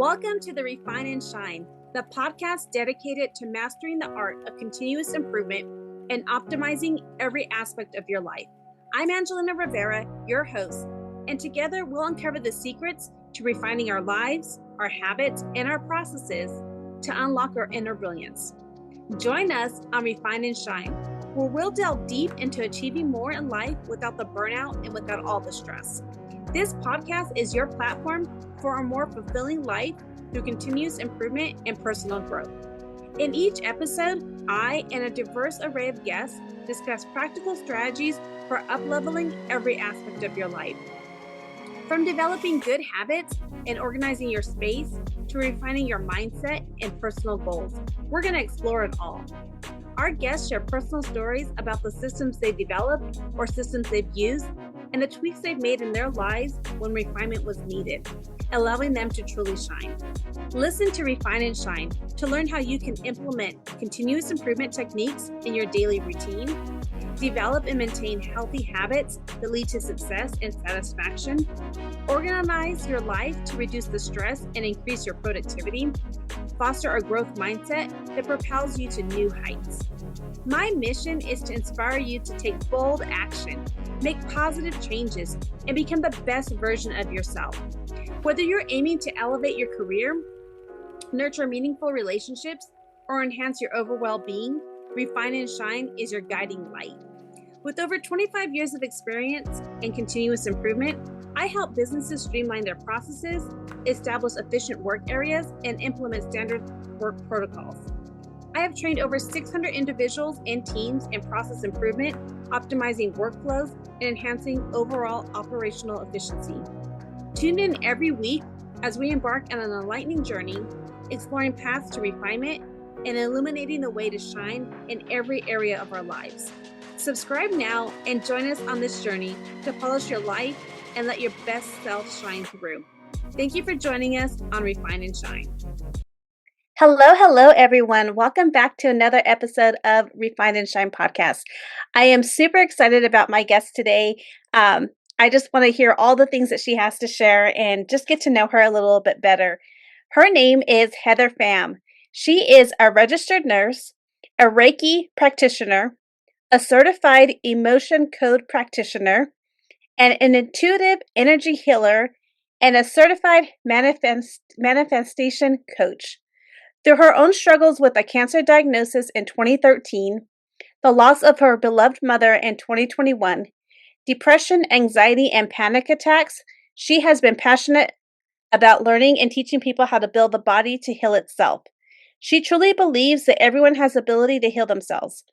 Welcome to the Refine and Shine, the podcast dedicated to mastering the art of continuous improvement and optimizing every aspect of your life. I'm Angelina Rivera, your host, and together we'll uncover the secrets to refining our lives, our habits, and our processes to unlock our inner brilliance. Join us on Refine and Shine, where we'll delve deep into achieving more in life without the burnout and without all the stress. This podcast is your platform for a more fulfilling life through continuous improvement and personal growth. In each episode, I and a diverse array of guests discuss practical strategies for up-leveling every aspect of your life. From developing good habits and organizing your space to refining your mindset and personal goals, we're going to explore it all. Our guests share personal stories about the systems they've developed or systems they've used and the tweaks they've made in their lives when refinement was needed, allowing them to truly shine. Listen to Refine and Shine to learn how you can implement continuous improvement techniques in your daily routine, develop and maintain healthy habits that lead to success and satisfaction, organize your life to reduce the stress and increase your productivity, foster a growth mindset that propels you to new heights. My mission is to inspire you to take bold action, make positive changes, and become the best version of yourself. Whether you're aiming to elevate your career, nurture meaningful relationships, or enhance your overall well-being, Refine and Shine is your guiding light. With over 25 years of experience in continuous improvement, I help businesses streamline their processes, establish efficient work areas, and implement standard work protocols. I have trained over 600 individuals and teams in process improvement, optimizing workflows, and enhancing overall operational efficiency. Tune in every week as we embark on an enlightening journey, exploring paths to refinement and illuminating the way to shine in every area of our lives. Subscribe now and join us on this journey to polish your life and let your best self shine through. Thank you for joining us on Refine and Shine. Hello, everyone. Welcome back to another episode of Refine and Shine podcast. I am super excited about my guest today. I just want to hear all the things that she has to share and just get to know her a little bit better. Her name is Heather Pham. She is a registered nurse, a Reiki practitioner, a certified emotion code practitioner, and an intuitive energy healer, and a certified manifestation coach. Through her own struggles with a cancer diagnosis in 2013, the loss of her beloved mother in 2021, depression, anxiety, and panic attacks, she has been passionate about learning and teaching people how to build the body to heal itself. She truly believes that everyone has the ability to heal themselves.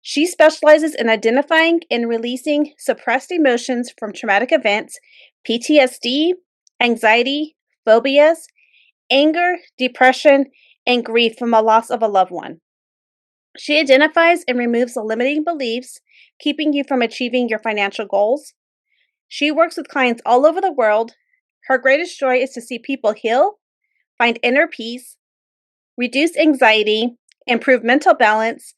She specializes in identifying and releasing suppressed emotions from traumatic events, PTSD, anxiety, phobias, anger, depression, and grief from a loss of a loved one. She identifies and removes the limiting beliefs, keeping you from achieving your financial goals. She works with clients all over the world. Her greatest joy is to see people heal, find inner peace, reduce anxiety, improve mental balance,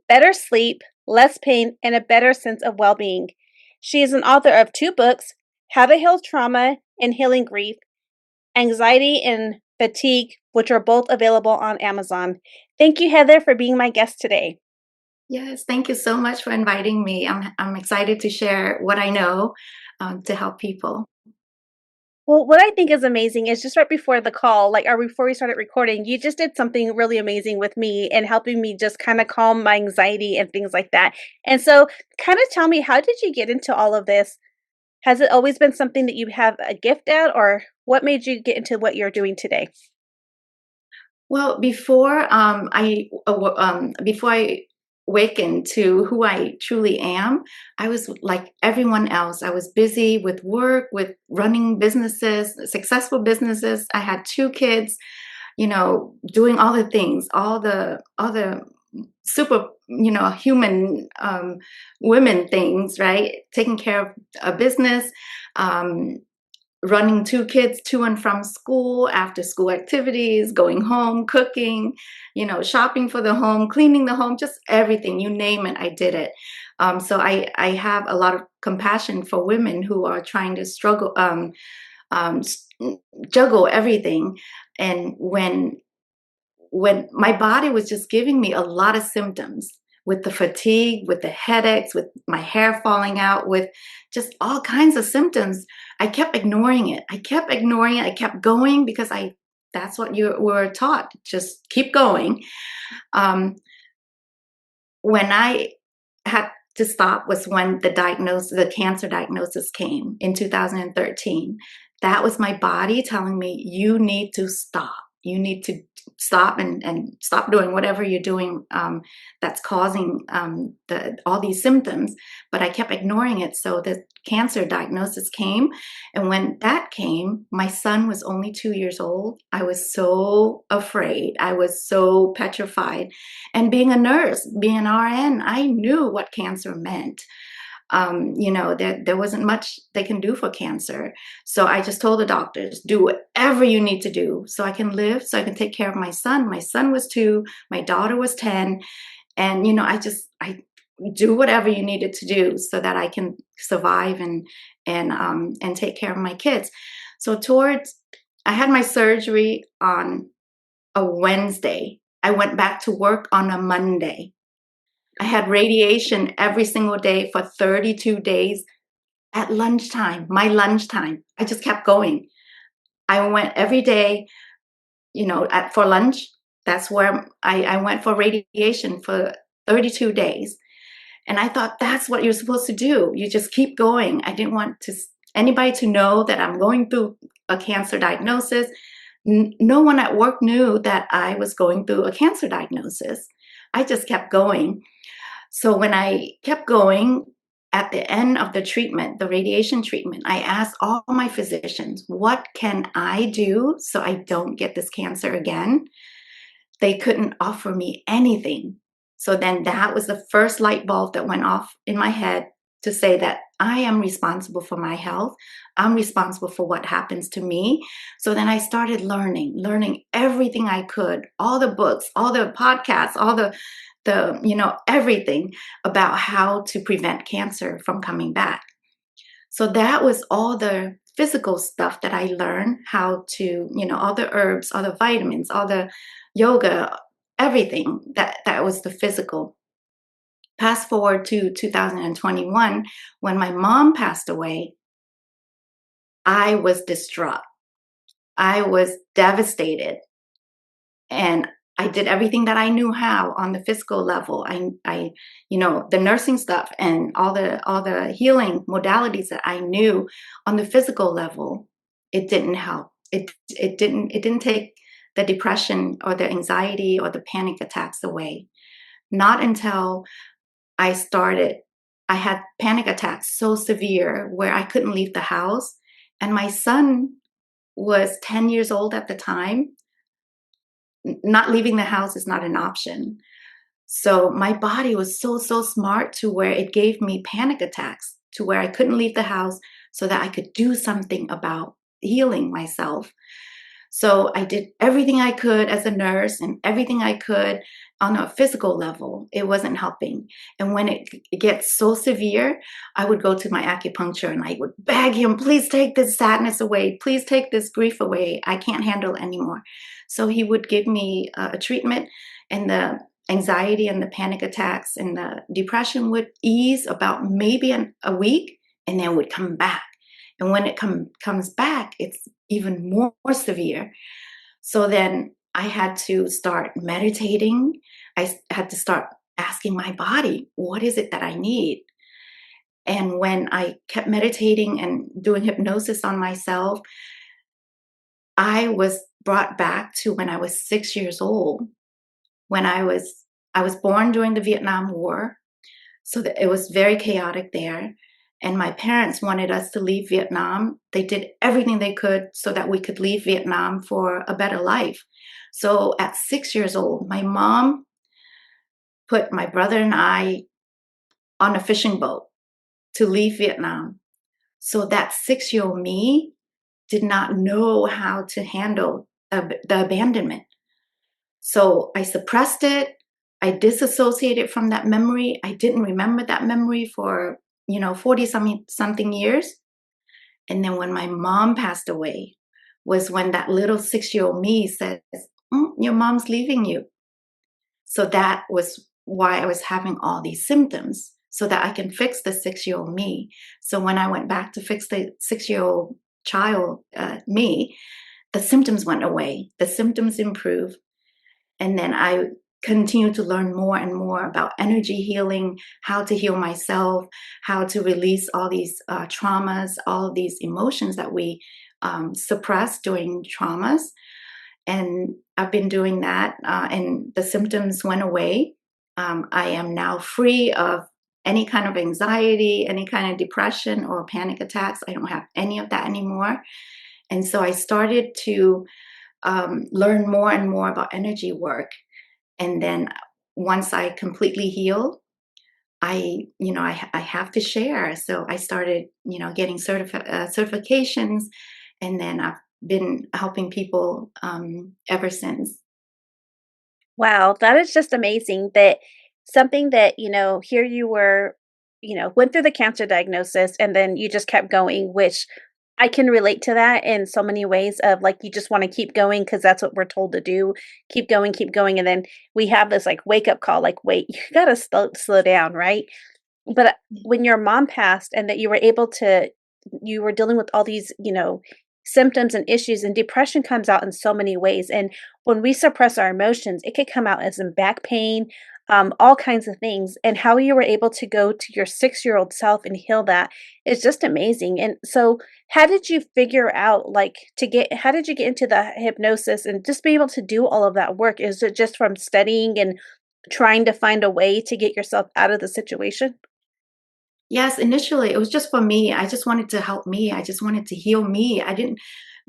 better sleep, less pain, and a better sense of well-being. She is an author of 2 books, How to Heal Trauma and Healing Grief, Anxiety and Fatigue, which are both available on Amazon. Thank you, Heather, for being my guest today. Yes, thank you so much for inviting me. I'm excited to share what I know to help people. Well, what I think is amazing is just right before the call, or before we started recording, you just did something really amazing with me and helping me just kind of calm my anxiety and things like that. And so kind of tell me, how did you get into all of this? Has it always been something that you have a gift at, or what made you get into what you're doing today? Well, before I awakened to who I truly am, I was like everyone else. I was busy with work, with running businesses, successful businesses. I had 2 kids, doing all the things, all the super, human women things, right? Taking care of a business, running 2 kids to and from school, after school activities, going home, cooking, shopping for the home, cleaning the home, just everything, you name it, I did it. So I have a lot of compassion for women who are trying to struggle, um, juggle everything. And when my body was just giving me a lot of symptoms, with the fatigue, with the headaches, with my hair falling out, with just all kinds of symptoms, I kept ignoring it. I kept ignoring it. I kept going because that's what you were taught. Just keep going. Um, when I had to stop was when the cancer diagnosis came in 2013. That was my body telling me, you need to stop. You need to stop and stop doing whatever you're doing, that's causing all these symptoms. But I kept ignoring it. So the cancer diagnosis came. And when that came, my son was only 2 years old. I was so afraid. I was so petrified. And being a nurse, being an RN, I knew what cancer meant. There wasn't much they can do for cancer. So I just told the doctors, do whatever you need to do so I can live, so I can take care of my son. My son was 2, my daughter was 10. And, I do whatever you needed to do so that I can survive and take care of my kids. So I had my surgery on a Wednesday. I went back to work on a Monday. I had radiation every single day for 32 days at lunchtime, my lunchtime. I just kept going. I went every day, for lunch. That's where I went for radiation for 32 days. And I thought that's what you're supposed to do. You just keep going. I didn't want anybody to know that I'm going through a cancer diagnosis. No one at work knew that I was going through a cancer diagnosis. I just kept going. So when I kept going, at the end of the treatment, the radiation treatment, I asked all my physicians, what can I do so I don't get this cancer again? They couldn't offer me anything. So then that was the first light bulb that went off in my head to say that I am responsible for my health. I'm responsible for what happens to me. So then I started learning everything I could, all the books, all the podcasts, all the everything about how to prevent cancer from coming back. So that was all the physical stuff that I learned, how to, all the herbs, all the vitamins, all the yoga, everything that was the physical. Fast forward to 2021, when my mom passed away, I was distraught. I was devastated. And I did everything that I knew how on the physical level. The nursing stuff and all the healing modalities that I knew on the physical level, it didn't help. It didn't take the depression or the anxiety or the panic attacks away. Not until I had panic attacks so severe where I couldn't leave the house. And my son was 10 years old at the time. Not leaving the house is not an option. So my body was so smart to where it gave me panic attacks to where I couldn't leave the house so that I could do something about healing myself. So I did everything I could as a nurse and everything I could on a physical level. It wasn't helping. And when it gets so severe, I would go to my acupuncture and I would beg him, please take this sadness away. Please take this grief away. I can't handle it anymore. So he would give me a treatment, and the anxiety and the panic attacks and the depression would ease about maybe a week, and then would come back. And when it comes back, it's even more severe. So then I had to start meditating. I had to start asking my body, what is it that I need? And when I kept meditating and doing hypnosis on myself, I was brought back to when I was 6 years old. When I was born during the Vietnam War, so that it was very chaotic there. And my parents wanted us to leave Vietnam. They did everything they could so that we could leave Vietnam for a better life. So at 6 years old, my mom put my brother and I on a fishing boat to leave Vietnam. So that 6-year-old me did not know how to handle the abandonment. So I suppressed it. I disassociated from that memory. I didn't remember that memory for 40 something years. And then when my mom passed away was when that little 6-year-old me says, your mom's leaving you. So that was why I was having all these symptoms, so that I can fix the 6-year-old me. So when I went back to fix the 6-year-old child me, the symptoms went away, the symptoms improved. And then I continued to learn more and more about energy healing, how to heal myself, how to release all these traumas, all of these emotions that we suppress during traumas. And I've been doing that, and the symptoms went away. I am now free of any kind of anxiety, any kind of depression or panic attacks. I don't have any of that anymore. And so I started to learn more and more about energy work. And then once I completely healed, I have to share. So I started, getting certifications, and then I've been helping people ever since. Wow, that is just amazing that something that, here you were, went through the cancer diagnosis and then you just kept going, which I can relate to that in so many ways of like you just want to keep going because that's what we're told to do. Keep going, keep going. And then we have this like wake up call, like, wait, you gotta slow down, right? But when your mom passed and that you were able to you were dealing with all these, symptoms and issues, and depression comes out in so many ways, and when we suppress our emotions, it could come out as in back pain, all kinds of things, and how you were able to go to your six-year-old self and heal that is just amazing, and so how did you figure out, like, to get how did you get into the hypnosis and just be able to do all of that work? Is it just from studying and trying to find a way to get yourself out of the situation? Yes, initially it was just for me. I just wanted to help me. I just wanted to heal me. I didn't,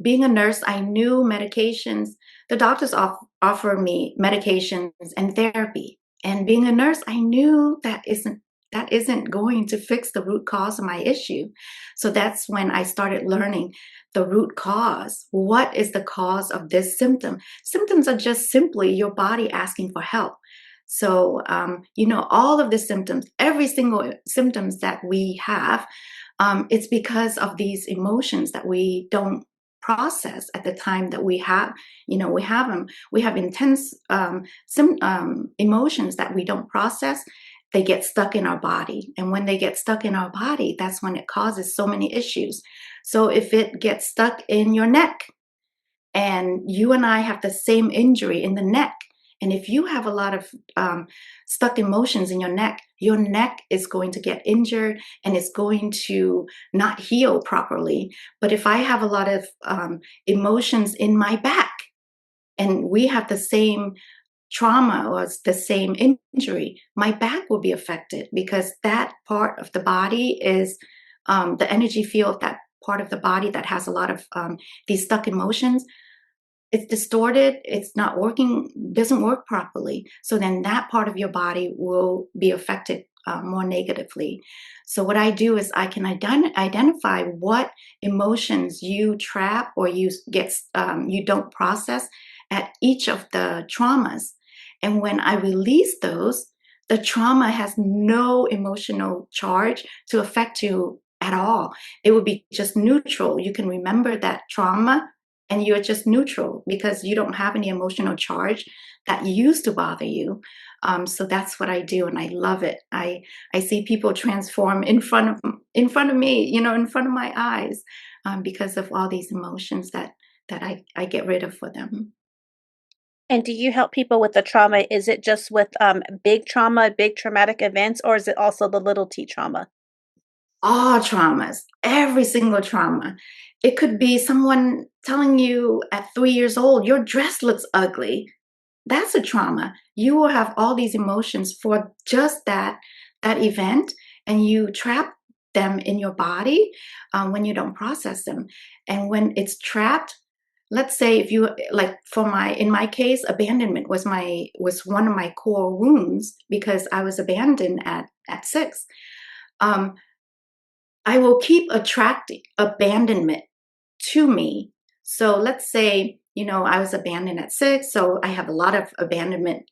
being a nurse, I knew medications. The doctors offer me medications and therapy. And being a nurse, I knew that isn't going to fix the root cause of my issue. So that's when I started learning the root cause. What is the cause of this symptom? Symptoms are just simply your body asking for help. So, all of the symptoms, every single symptoms that we have, it's because of these emotions that we don't process at the time that we have them. We have intense emotions that we don't process. They get stuck in our body. And when they get stuck in our body, that's when it causes so many issues. So if it gets stuck in your neck, and you and I have the same injury in the neck. And if you have a lot of stuck emotions in your neck is going to get injured and it's going to not heal properly. But if I have a lot of emotions in my back and we have the same trauma or the same injury, my back will be affected because that part of the body is the energy field, that part of the body that has a lot of these stuck emotions, it's distorted, it's not working, doesn't work properly. So then that part of your body will be affected more negatively. So what I do is I can identify what emotions you trap or you don't process at each of the traumas. And when I release those, the trauma has no emotional charge to affect you at all. It would be just neutral. You can remember that trauma and you're just neutral because you don't have any emotional charge that used to bother you. So that's what I do, and I love it. I see people transform in front of me, in front of my eyes, because of all these emotions that I get rid of for them. And do you help people with the trauma? Is it just with, big trauma, big traumatic events, or is it also the little T trauma? All traumas, every single trauma. It could be someone telling you at 3 years old, your dress looks ugly. That's a trauma. You will have all these emotions for just that event, and you trap them in your body when you don't process them. And when it's trapped, let's say if you like in my case, abandonment was one of my core wounds because I was abandoned at 6. Um, I will keep attracting abandonment to me. So let's say, I was abandoned at 6, so I have a lot of abandonment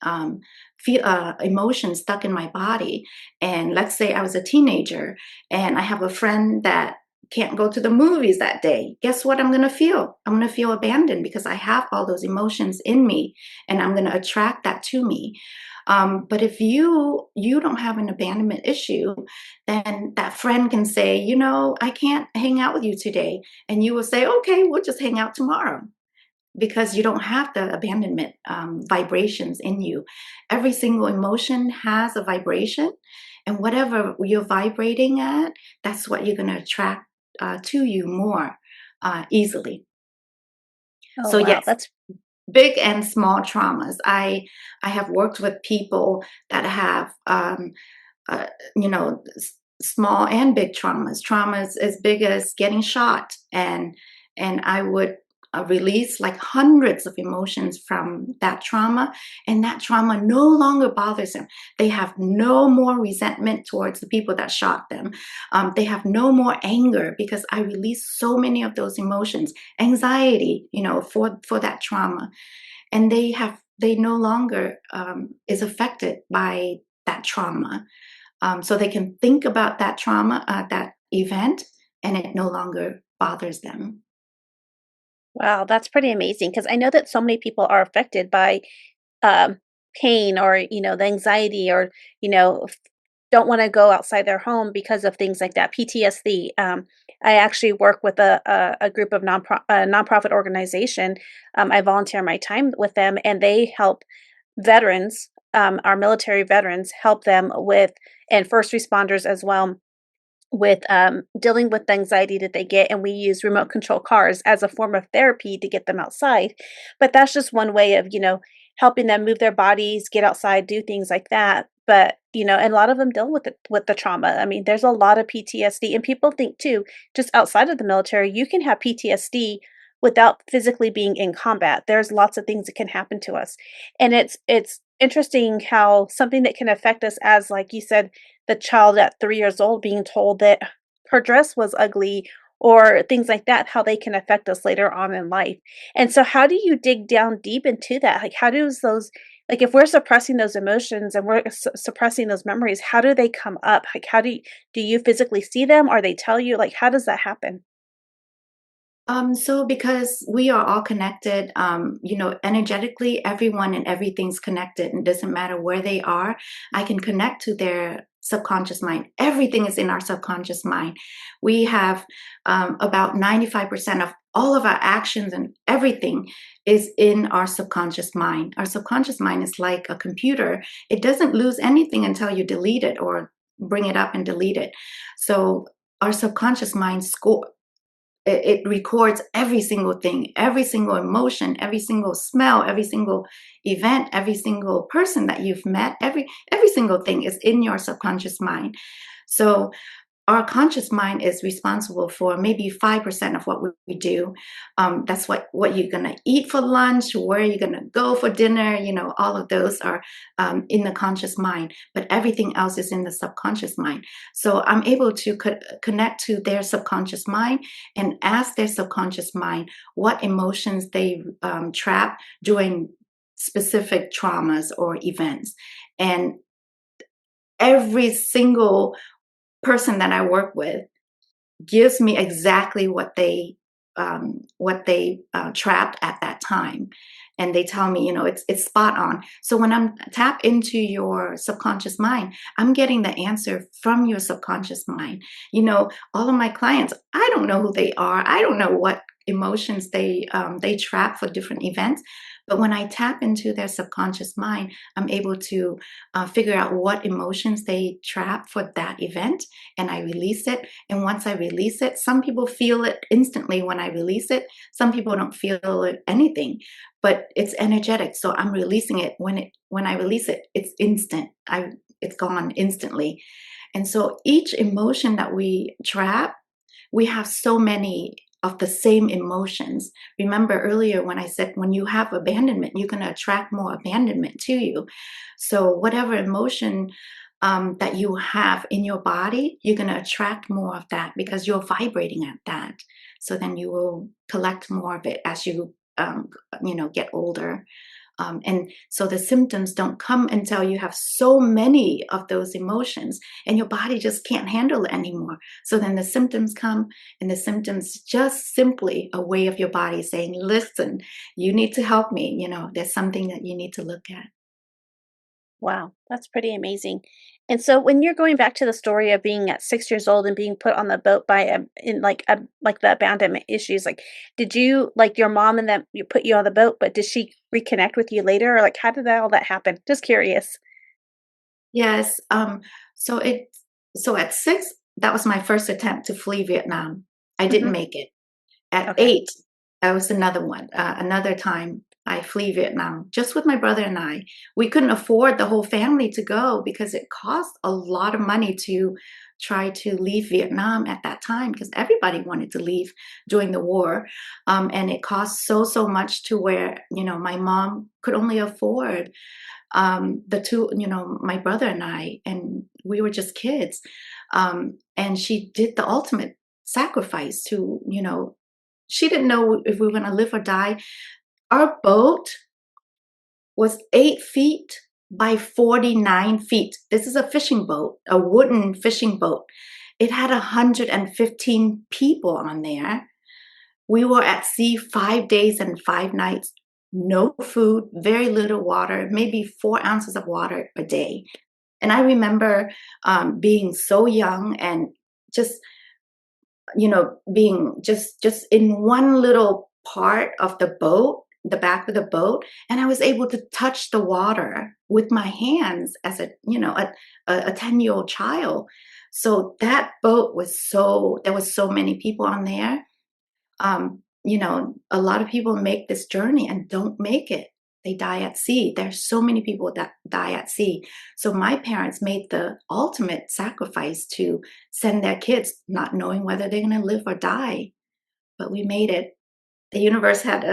emotions stuck in my body. And let's say I was a teenager and I have a friend that can't go to the movies that day, guess what I'm going to feel? I'm going to feel abandoned because I have all those emotions in me, and I'm going to attract that to me. But if you don't have an abandonment issue, then that friend can say, I can't hang out with you today. And you will say, okay, we'll just hang out tomorrow, because you don't have the abandonment vibrations in you. Every single emotion has a vibration, and whatever you're vibrating at, that's what you're going to attract to you more easily. Oh, So wow. yes, That's big and small traumas. I have worked with people that have uh, small and big traumas as big as getting shot, and I would release like hundreds of emotions from that trauma, and that trauma no longer bothers them. They have no more resentment towards the people that shot them. They have no more anger, because I released so many of those emotions, anxiety, for that trauma, and they no longer is affected by that trauma. So they can think about that trauma, that event, and it no longer bothers them. wow, that's pretty amazing because I know that so many people are affected by um, pain or the anxiety or don't want to go outside their home because of things like that, PTSD. I actually work with a group of nonprofit organization. I volunteer my time with them, and they help veterans, our military veterans, help them with, and first responders as well, with dealing with the anxiety that they get, and we use remote control cars as a form of therapy to get them outside. But that's just one way of helping them move their bodies, get outside, do things like that. But and a lot of them deal with the trauma. I mean, there's a lot of PTSD, and people think too, just outside of the military, you can have PTSD without physically being in combat. There's lots of things that can happen to us, and it's interesting how something that can affect us, as like you said, the child at 3 years old being told that her dress was ugly or things like that, how they can affect us later on in life. And so how do you dig down deep into that? Like, how does those, like, if we're suppressing those emotions and we're suppressing those memories, how do they come up? Like, how do you physically see them, or they tell you? Like, how does that happen? So because we are all connected, energetically, everyone and everything's connected, and it doesn't matter where they are. I can connect to their subconscious mind. Everything is in our subconscious mind. We have about 95% of all of our actions and everything is in our subconscious mind. Our subconscious mind is like a computer. It doesn't lose anything until you delete it or bring it up and delete it. So our subconscious mind it records every single thing, every single emotion, every single smell, every single event, every single person that you've met. Every single thing is in your subconscious mind. So our conscious mind is responsible for maybe 5% of what we do. That's what you're going to eat for lunch, where you're going to go for dinner. All of those are in the conscious mind, but everything else is in the subconscious mind. So I'm able to connect to their subconscious mind and ask their subconscious mind what emotions they trap during specific traumas or events. And every single person that I work with gives me exactly what they trapped at that time, and they tell me, it's spot on. So when I'm tap into your subconscious mind, I'm getting the answer from your subconscious mind. All of my clients, I don't know who they are. I don't know what emotions they trap for different events. But when I tap into their subconscious mind, I'm able to figure out what emotions they trap for that event, and I release it. And once I release it, some people feel it instantly when I release it. Some people don't feel it anything, but it's energetic. So I'm releasing it. When I release it, it's instant. It's gone instantly. And so each emotion that we trap, we have so many of the same emotions. Remember earlier when I said when you have abandonment, you're going to attract more abandonment to you. So whatever emotion that you have in your body, you're going to attract more of that because you're vibrating at that. So then you will collect more of it as you get older. And so the symptoms don't come until you have so many of those emotions and your body just can't handle it anymore. So then the symptoms come, and the symptoms just simply a way of your body saying, listen, you need to help me. There's something that you need to look at. Wow, that's pretty amazing. And so when you're going back to the story of being at 6 years old and being put on the boat by like the abandonment issues, like did you like your mom and them you put you on the boat, but did she reconnect with you later or like how did all that happen? Just curious. Yes. So it so at 6, that was my first attempt to flee Vietnam. I didn't Mhm. make it. At Okay. 8, that was another one. Another time I flee Vietnam just with my brother and I. We couldn't afford the whole family to go because it cost a lot of money to try to leave Vietnam at that time because everybody wanted to leave during the war. And it cost so much to where, my mom could only afford the two, my brother and I, and we were just kids. And she did the ultimate sacrifice to, she didn't know if we were going to live or die. Our boat was 8 feet by 49 feet. This is a fishing boat, a wooden fishing boat. It had 115 people on there. We were at sea 5 days and 5 nights, no food, very little water, maybe 4 ounces of water a day. And I remember being so young and just, being just in one little part of the boat, the back of the boat, and I was able to touch the water with my hands as a 10-year-old child. So that boat was there was so many people on there. A lot of people make this journey and don't make it. They die at sea. There's so many people that die at sea. So my parents made the ultimate sacrifice to send their kids, not knowing whether they're going to live or die. But we made it. The universe had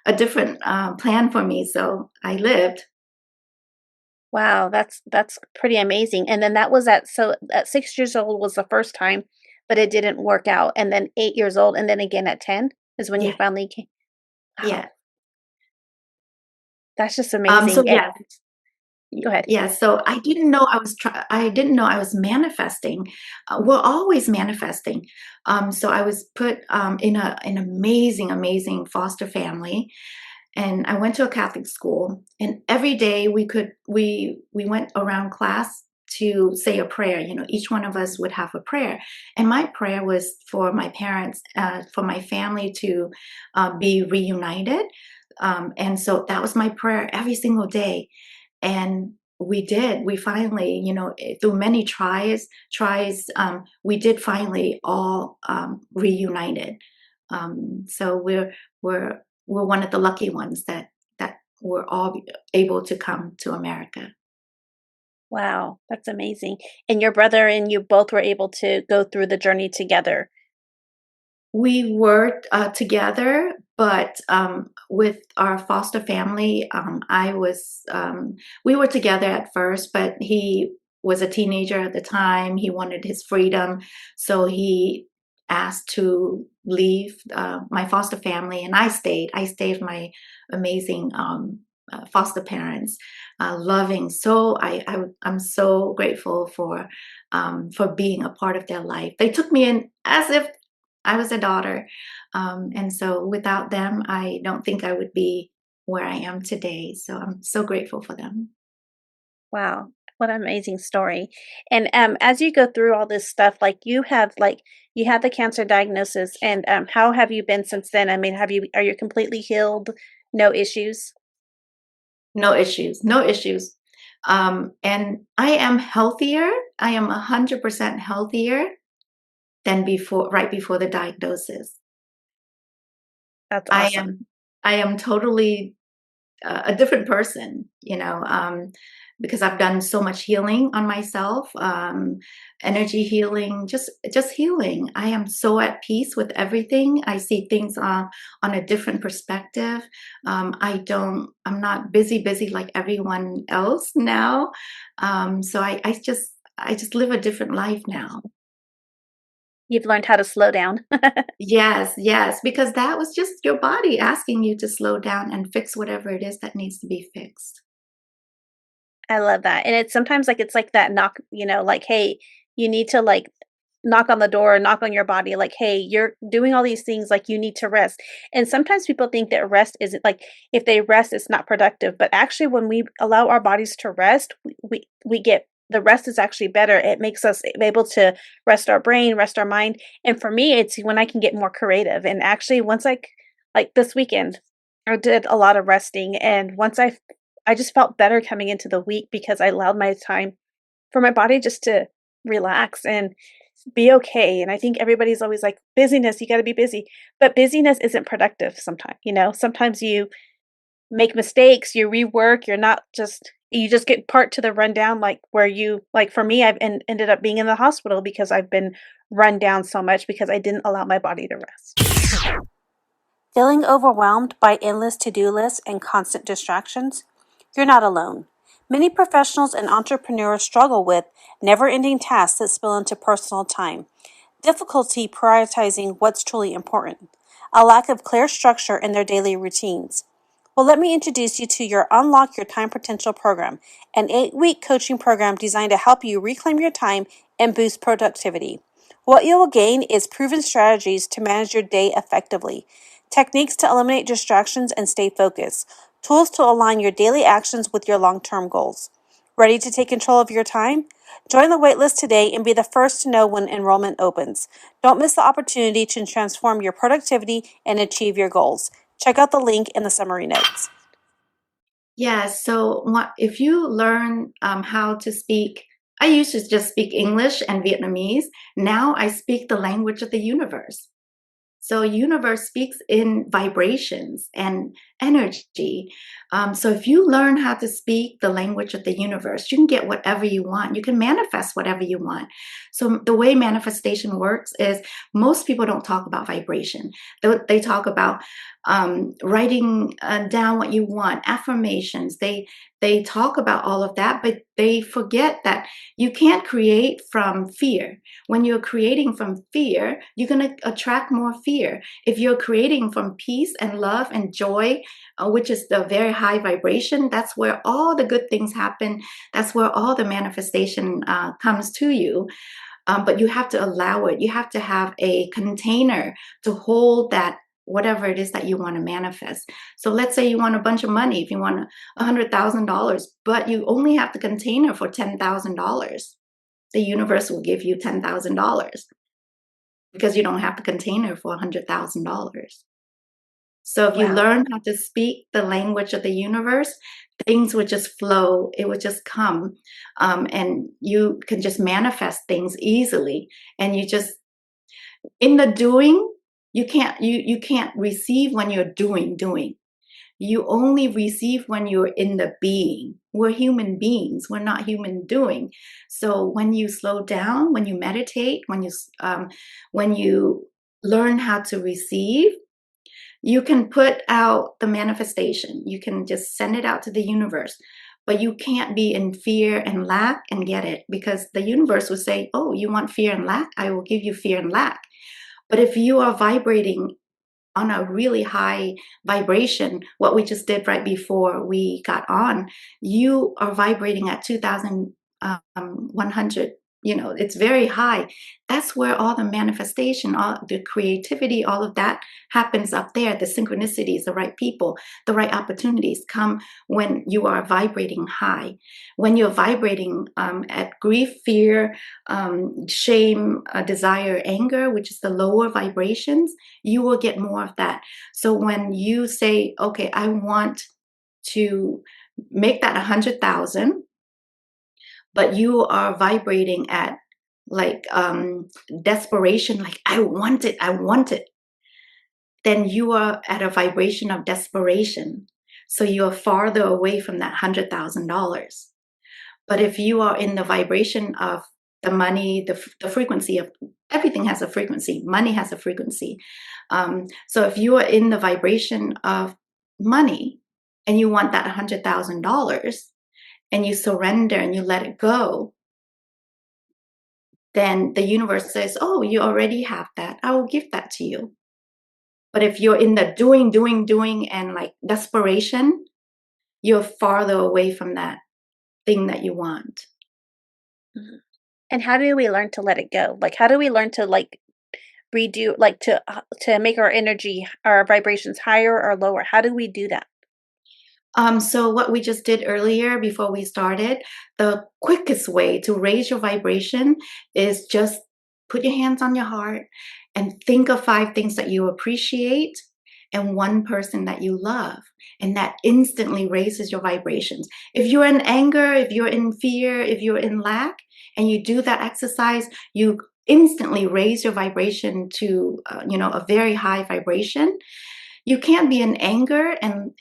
a different plan for me, so I lived. Wow, that's pretty amazing. And then that was at 6 years old was the first time, but it didn't work out. And then 8 years old and then again at 10 is when you Yeah, finally came. Wow, yeah. that's just So amazing. And yes, go ahead. yeah, so I didn't know I was manifesting. We're always manifesting. So I was put in an amazing foster family, and I went to a Catholic school. And every day we went around class to say a prayer. Each one of us would have a prayer, and my prayer was for my parents, for my family to be reunited. And so that was my prayer every single day, and we did. We finally, through many tries, we did finally all reunited. So we're one of the lucky ones that were all able to come to America. Wow, that's amazing. And your brother and you both were able to go through the journey together. We worked together, but with our foster family, we were together at first, but he was a teenager at the time. He wanted his freedom. So he asked to leave my foster family, and I stayed. I stayed with my amazing foster parents, loving. So I'm so grateful for being a part of their life. They took me in as if I was a daughter. And so without them, I don't think I would be where I am today. So I'm so grateful for them. Wow, what an amazing story. And as you go through all this stuff, like you had the cancer diagnosis and how have you been since then? I mean, are you completely healed? No issues? No issues, no issues. And I am healthier. I am 100% healthier than right before the diagnosis. That's I awesome. am, I am totally a different person, because I've done so much healing on myself, energy healing, just healing. I am so at peace with everything. I see things on a different perspective. I'm not busy like everyone else now. So I just live a different life now. You've learned how to slow down. Yes, yes, because that was just your body asking you to slow down and fix whatever it is that needs to be fixed. I love that, and it's sometimes, like, it's like that knock, like, "Hey, you need to, like, knock on the door, knock on your body, like, hey, you're doing all these things, like, you need to rest." And sometimes people think that rest isn't like, if they rest, it's not productive, but actually, when we allow our bodies to rest, we get the rest is actually better. It makes us able to rest our brain, rest our mind, and for me, it's when I can get more creative, and actually, once like, this weekend, I did a lot of resting, and once I just felt better coming into the week because I allowed my time for my body just to relax and be okay. And I think everybody's always like, busyness, you got to be busy. But busyness isn't productive sometimes, Sometimes you make mistakes, you rework, you just get part to the rundown, like where like for me, ended up being in the hospital because I've been run down so much because I didn't allow my body to rest. Feeling overwhelmed by endless to-do lists and constant distractions? You're not alone. Many professionals and entrepreneurs struggle with never-ending tasks that spill into personal time, difficulty prioritizing what's truly important, a lack of clear structure in their daily routines. Well, let me introduce you to your Unlock Your Time Potential program, an 8-week coaching program designed to help you reclaim your time and boost productivity. What you will gain is proven strategies to manage your day effectively, techniques to eliminate distractions and stay focused, tools to align your daily actions with your long-term goals. Ready to take control of your time? Join the waitlist today and be the first to know when enrollment opens. Don't miss the opportunity to transform your productivity and achieve your goals. Check out the link in the summary notes. Yeah, so if you learn how to speak, I used to just speak English and Vietnamese. Now I speak the language of the universe. So universe speaks in vibrations and energy. So if you learn how to speak the language of the universe, you can get whatever you want. You can manifest whatever you want. So the way manifestation works is most people don't talk about vibration. They talk about writing down what you want, affirmations. They talk about all of that, but they forget that you can't create from fear. When you're creating from fear, you're going to attract more fear. If you're creating from peace and love and joy, which is the very high vibration, that's where all the good things happen. That's where all the manifestation comes to you. But you have to allow it. You have to have a container to hold that whatever it is that you want to manifest. So let's say you want a bunch of money, if you want $100,000, but you only have the container for $10,000. The universe will give you $10,000 because you don't have the container for $100,000. So if you Wow. learn how to speak the language of the universe, things would just flow. It would just come, and you can just manifest things easily. And you just in the doing, you can't receive when you're doing. You only receive when you're in the being. We're human beings. We're not human doing. So when you slow down, when you meditate, when you learn how to receive, you can put out the manifestation. You can just send it out to the universe. But you can't be in fear and lack and get it, because the universe will say, "Oh, you want fear and lack? I will give you fear and lack." But if you are vibrating on a really high vibration, what we just did right before we got on, you are vibrating at 2,100. It's very high. That's where all the manifestation, all the creativity, all of that happens up there. The synchronicities, the right people, the right opportunities come when you are vibrating high. When you're vibrating at grief, fear, shame, desire, anger, which is the lower vibrations, you will get more of that. So when you say, okay, I want to make that 100,000, but you are vibrating at like desperation, like I want it, then you are at a vibration of desperation. So you're farther away from that $100,000. But if you are in the vibration of the money, the frequency of everything has a frequency, money has a frequency. So if you are in the vibration of money and you want that $100,000 and you surrender and you let it go, then the universe says, oh, you already have that. I will give that to you. But if you're in the doing, and like desperation, you're farther away from that thing that you want. Mhm. And how do we learn to let it go? Like, how do we learn to like redo, like to make our energy, our vibrations higher or lower? How do we do that? So what we just did earlier before we started, the quickest way to raise your vibration is just put your hands on your heart and think of 5 things that you appreciate and one person that you love. And that instantly raises your vibrations. If you're in anger, if you're in fear, if you're in lack, and you do that exercise, you instantly raise your vibration to, a very high vibration. You can't be in anger and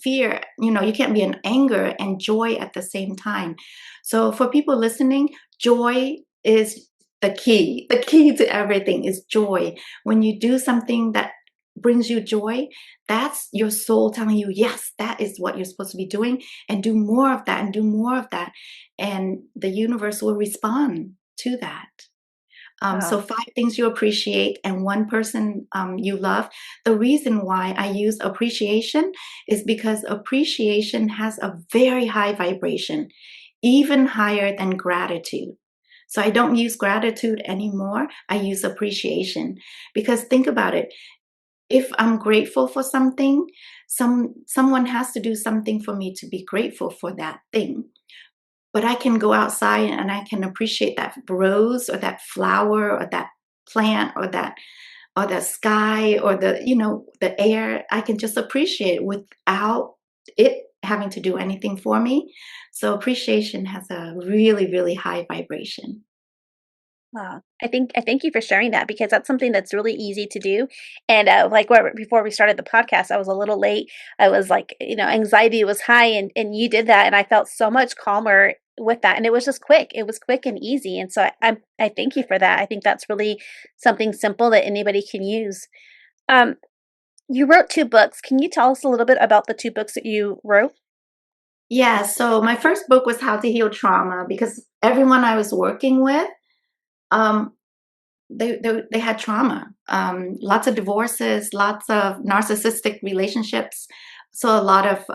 fear. You can't be in anger and joy at the same time. So for people listening, joy is the key to everything is joy. When you do something that brings you joy, that's your soul telling you, yes, that is what you're supposed to be doing, and do more of that and do more of that, and the universe will respond to that. So Wow. 5 things you appreciate and one person you love. The reason why I use appreciation is because appreciation has a very high vibration, even higher than gratitude. So I don't use gratitude anymore. I use appreciation, because think about it. If I'm grateful for something, someone has to do something for me to be grateful for that thing. But I can go outside and I can appreciate that rose or that flower or that plant or the sky or the air. I can just appreciate without it having to do anything for me. So appreciation has a really, really high vibration. Wow. I thank you for sharing that because that's something that's really easy to do. And like before we started the podcast, I was a little late. I was like, anxiety was high, and you did that, and I felt so much calmer with that. And it was just quick. It was quick and easy. And so I thank you for that. I think that's really something simple that anybody can use. Um, you wrote 2 books. Can you tell us a little bit about the 2 books that you wrote? Yeah, so my first book was How to Heal Trauma, because everyone I was working with, um, they had trauma, lots of divorces, lots of narcissistic relationships, so a lot of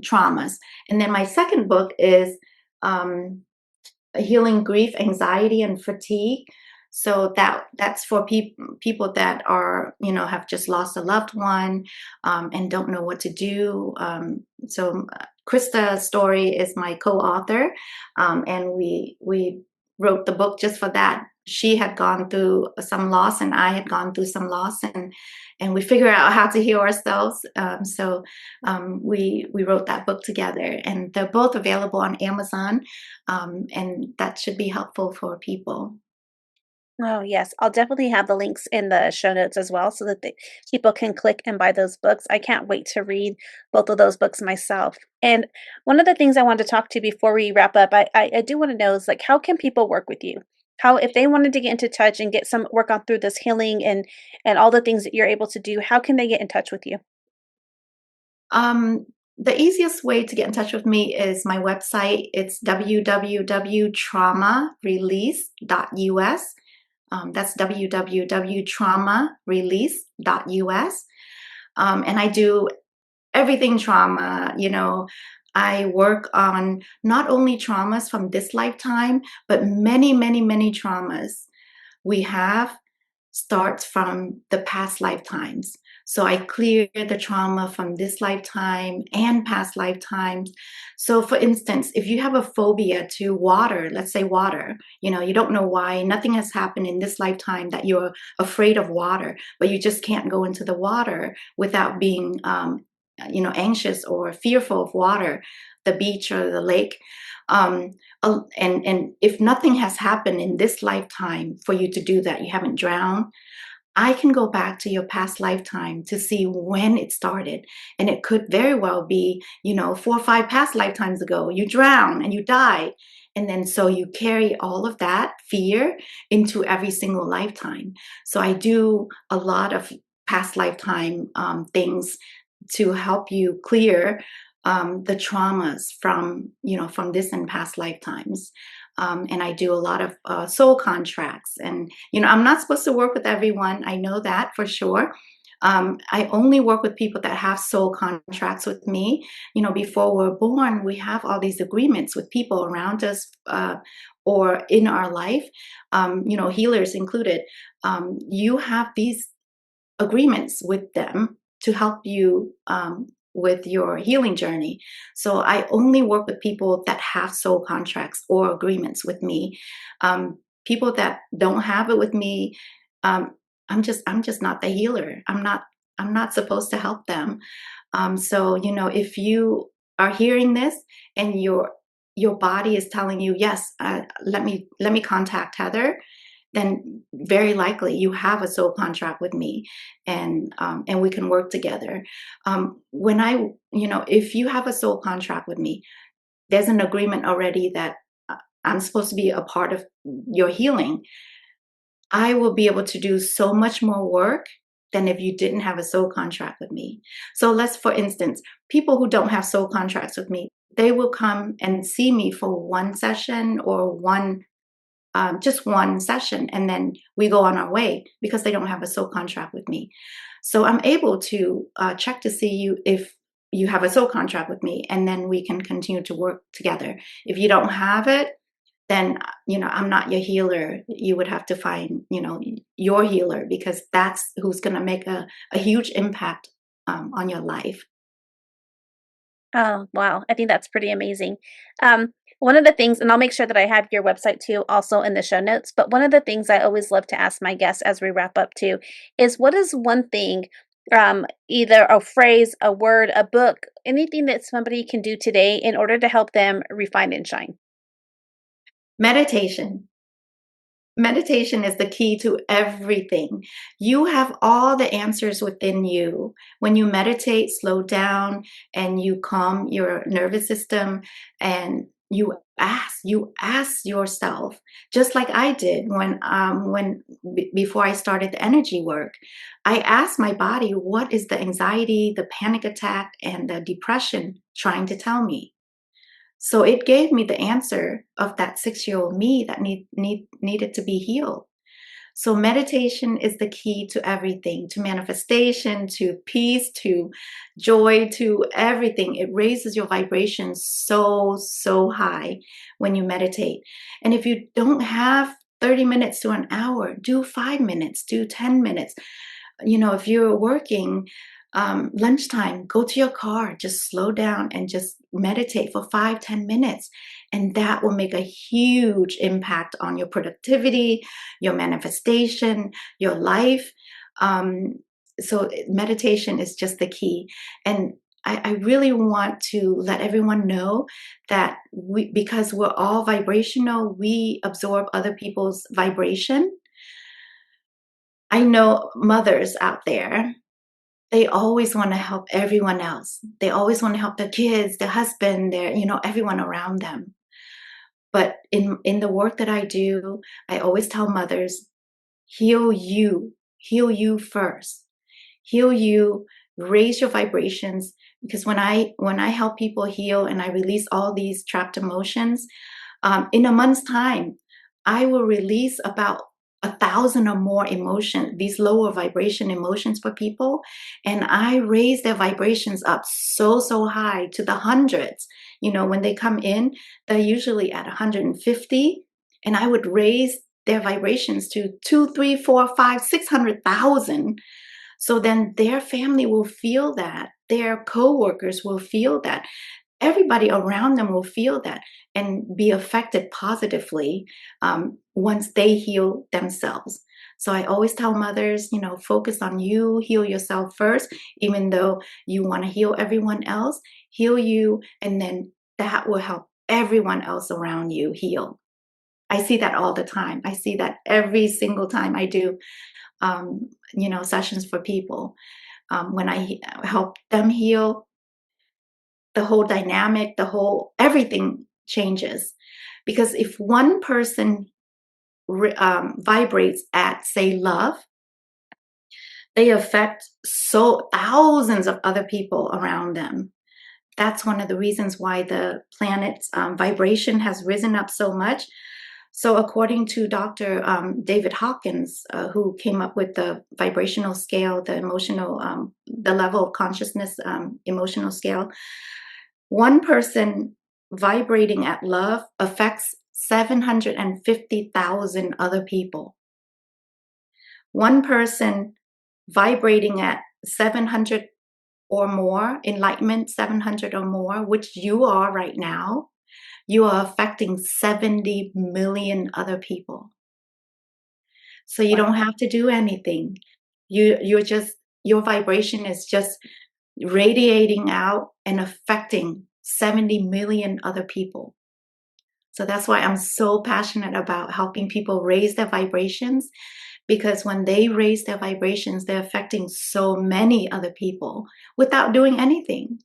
traumas. And then my second book is um, healing grief, anxiety, and fatigue. So that's for people that are, have just lost a loved one, and don't know what to do. So Krista Story is my co-author, and we wrote the book just for that. She had gone through some loss, and I had gone through some loss, and we figured out how to heal ourselves. We wrote that book together, and they're both available on Amazon, and that should be helpful for people. Oh, yes. I'll definitely have the links in the show notes as well so that people can click and buy those books. I can't wait to read both of those books myself. And one of the things I wanted to talk to before we wrap up, I do want to know is like, how can people work with you? How, if they wanted to get into touch and get some work on through this healing and all the things that you're able to do, how can they get in touch with you? Um, the easiest way to get in touch with me is my website. It's www.traumarelease.us. That's www.traumarelease.us. And I do everything trauma. I work on not only traumas from this lifetime, but many, many, many traumas we have starts from the past lifetimes. So I clear the trauma from this lifetime and past lifetimes. So for instance, if you have a phobia to water, let's say water, you don't know why, nothing has happened in this lifetime that you're afraid of water, but you just can't go into the water without being, anxious or fearful of water, the beach or the lake. Um, and if nothing has happened in this lifetime for you to do that, you haven't drowned, I can go back to your past lifetime to see when it started. And it could very well be, 4 or 5 past lifetimes ago, you drowned and you died. And then so you carry all of that fear into every single lifetime. So I do a lot of past lifetime things to help you clear the traumas from this and past lifetimes. And I do a lot of soul contracts. And, I'm not supposed to work with everyone. I know that for sure. I only work with people that have soul contracts with me. Before we're born, we have all these agreements with people around us or in our life, healers included. You have these agreements with them to help you with your healing journey. So I only work with people that have soul contracts or agreements with me. People that don't have it with me, um, I'm just not the healer. I'm not supposed to help them. So if you are hearing this and your body is telling you, yes, let me contact Heather, then very likely you have a soul contract with me, and we can work together. When if you have a soul contract with me, there's an agreement already that I'm supposed to be a part of your healing. I will be able to do so much more work than if you didn't have a soul contract with me. So for instance, people who don't have soul contracts with me, they will come and see me for one session or just one session, and then we go on our way because they don't have a soul contract with me. So I'm able to check to see you if you have a soul contract with me, and then we can continue to work together. If you don't have it, then I'm not your healer. You would have to find your healer, because that's who's going to make a huge impact on your life. Oh, wow. I think that's pretty amazing. Um, One of the things, and I'll make sure that I have your website too, also in the show notes, but one of the things I always love to ask my guests as we wrap up too is, what is one thing, either a phrase, a word, a book, anything that somebody can do today in order to help them refine and shine? Meditation. Meditation is the key to everything. You have all the answers within you. When you meditate, slow down, and you calm your nervous system, and you ask yourself, just like I did before I started the energy work. I asked my body, what is the anxiety, the panic attack, and the depression trying to tell me? So it gave me the answer of that 6-year-old me that needed to be healed. So meditation is the key to everything, to manifestation, to peace, to joy, to everything. It raises your vibration so, so high when you meditate. And if you don't have 30 minutes to an hour, do 5 minutes, do 10 minutes. If you're working, lunchtime, go to your car, just slow down and just meditate for 5-10 minutes. And that will make a huge impact on your productivity, your manifestation, your life. So meditation is just the key. And I really want to let everyone know that because we're all vibrational, we absorb other people's vibration. I know mothers out there, they always want to help everyone else. They always want to help their kids, their husband, everyone around them. But in the work that I do, I always tell mothers, heal you first. Heal you, raise your vibrations, because when I help people heal and I release all these trapped emotions, in a month's time, I will release about 1,000 or more emotions, these lower vibration emotions for people. And I raise their vibrations up so, so high to the hundreds. When they come in, they're usually at 150. And I would raise their vibrations to 2, 3, 4, 5, 600,000. So then their family will feel that. Their coworkers will feel that. Everybody around them will feel that and be affected positively once they heal themselves. So I always tell mothers, focus on you, heal yourself first, even though you want to heal everyone else, heal you, and then that will help everyone else around you heal. I see that all the time. I see that every single time I do, sessions for people. When I help them heal, the whole dynamic, everything changes. Because if one person vibrates at, say, love, they affect thousands of other people around them. that's one of the reasons why the planet's vibration has risen up so much. So, according to Dr. David Hawkins, who came up with the vibrational scale, the emotional, the level of consciousness, emotional scale, one person vibrating at love affects 750,000 other people. One person vibrating at 700 or more, enlightenment 700 or more, which you are right now, you are affecting 70 million other people. So you don't have to do anything. You're just, your vibration is just radiating out and affecting 70 million other people. So that's why I'm so passionate about helping people raise their vibrations, because when they raise their vibrations, they're affecting so many other people without doing anything.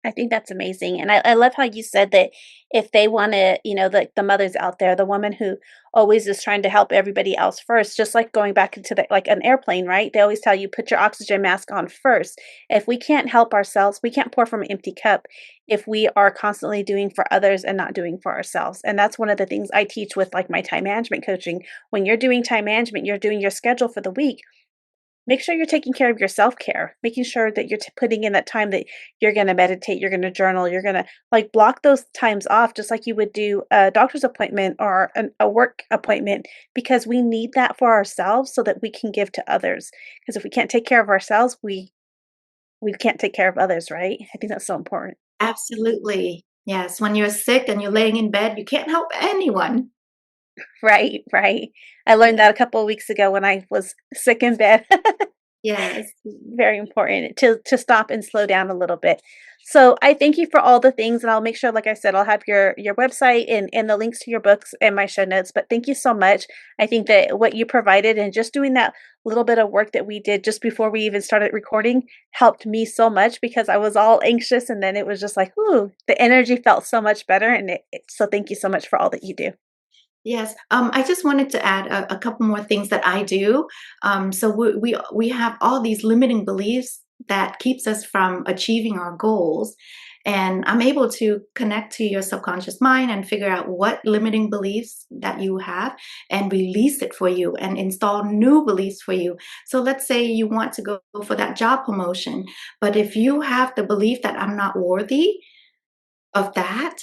I think that's amazing. And I love how you said that if they want to, the mothers out there, the woman who always is trying to help everybody else first, just like going back into like an airplane, right? They always tell you, put your oxygen mask on first. If we can't help ourselves, we can't pour from an empty cup if we are constantly doing for others and not doing for ourselves. And that's one of the things I teach with like my time management coaching. When you're doing time management, you're doing your schedule for the week. Make sure you're taking care of your self-care, making sure that you're putting in that time that you're going to meditate, you're going to journal, you're going to like block those times off, just like you would do a doctor's appointment or a work appointment, because we need that for ourselves so that we can give to others. Because if we can't take care of ourselves, we can't take care of others, right? I think that's so important. Absolutely. Yes. When you're sick and you're laying in bed, you can't help anyone. Right, right. I learned Yeah. that a couple of weeks ago when I was sick in bed. Yes. Very important to stop and slow down a little bit. So I thank you for all the things, and I'll make sure, like I said, I'll have your website and the links to your books and my show notes. But thank you so much. I think that what you provided and just doing that little bit of work that we did just before we even started recording helped me so much, because I was all anxious, and then it was just like, ooh, the energy felt so much better. And so thank you so much for all that you do. Yes, I just wanted to add a couple more things that I do. So we have all these limiting beliefs that keeps us from achieving our goals, and I'm able to connect to your subconscious mind and figure out what limiting beliefs that you have and release it for you and install new beliefs for you. So let's say you want to go for that job promotion, but if you have the belief that I'm not worthy of that,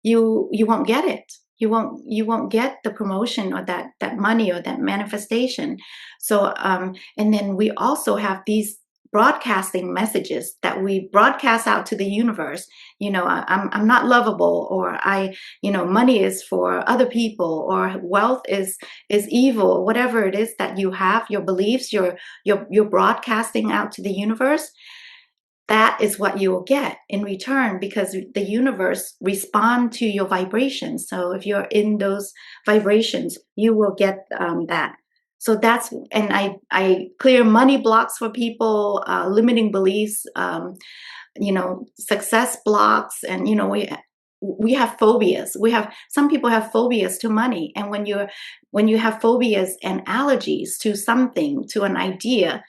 you won't get it. You won't get the promotion or that money or that manifestation. So and then we also have these broadcasting messages that we broadcast out to the universe. I'm not lovable, or money is for other people, or wealth is evil, whatever it is that you have, your beliefs, you're broadcasting out to the universe. That is what you will get in return, because the universe respond to your vibrations. So if you're in those vibrations, you will get that. So that's, and I clear money blocks for people, limiting beliefs, success blocks, and we have phobias. We have, some people have phobias to money, and when you have phobias and allergies to something, to an idea,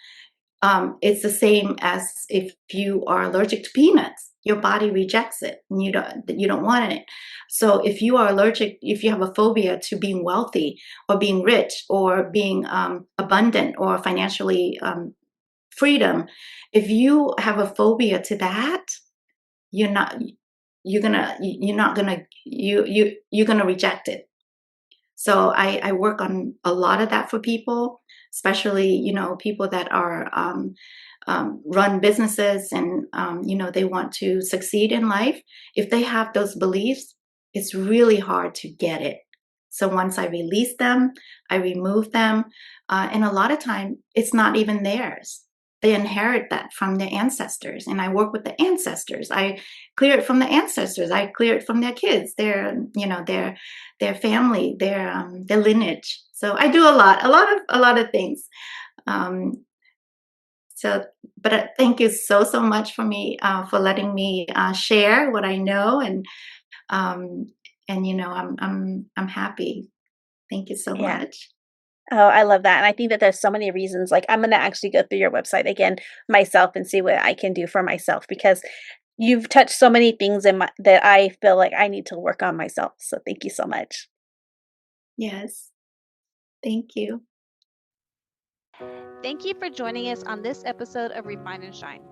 it's the same as if you are allergic to peanuts. Your body rejects it, and you don't want it. So if you are allergic, if you have a phobia to being wealthy or being rich or being abundant or financially freedom, if you have a phobia to that, you're not you're not gonna you're gonna reject it. So I work on a lot of that for people, especially, people that are run businesses, and, they want to succeed in life. If they have those beliefs, it's really hard to get it. So once I release them, I remove them. And a lot of time, it's not even theirs. They inherit that from their ancestors. And I work with the ancestors. I clear it from the ancestors. I clear it from their kids, their family, their lineage. So I do a lot of things. Um, so, but thank you so much for letting me share what I know, um, and I'm happy. Thank you so Yeah. much. Oh, I love that, and I think that there's so many reasons, like, I'm gonna actually go through your website again myself and see what I can do for myself because you've touched so many things in my that I feel like I need to work on myself, so thank you so much. Yes. Thank you. Thank you for joining us on this episode of Refine and Shine.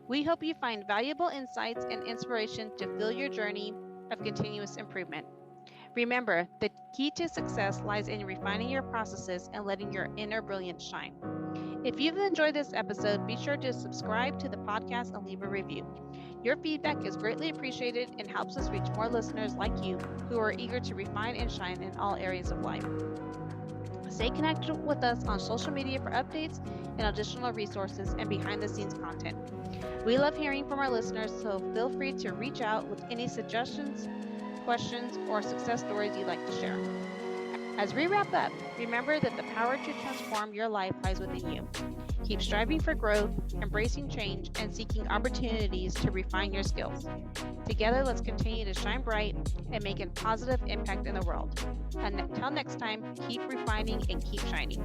We hope you find valuable insights and inspiration to fuel your journey of continuous improvement. Remember, the key to success lies in refining your processes and letting your inner brilliance shine. If you've enjoyed this episode, be sure to subscribe to the podcast and leave a review. Your feedback is greatly appreciated and helps us reach more listeners like you who are eager to refine and shine in all areas of life. Stay connected with us on social media for updates and additional resources and behind the scenes content. We love hearing from our listeners, so feel free to reach out with any suggestions, questions, or success stories you'd like to share. As we wrap up, remember that the power to transform your life lies within you. Keep striving for growth, embracing change, and seeking opportunities to refine your skills. Together, let's continue to shine bright and make a positive impact in the world. Until next time, keep refining and keep shining.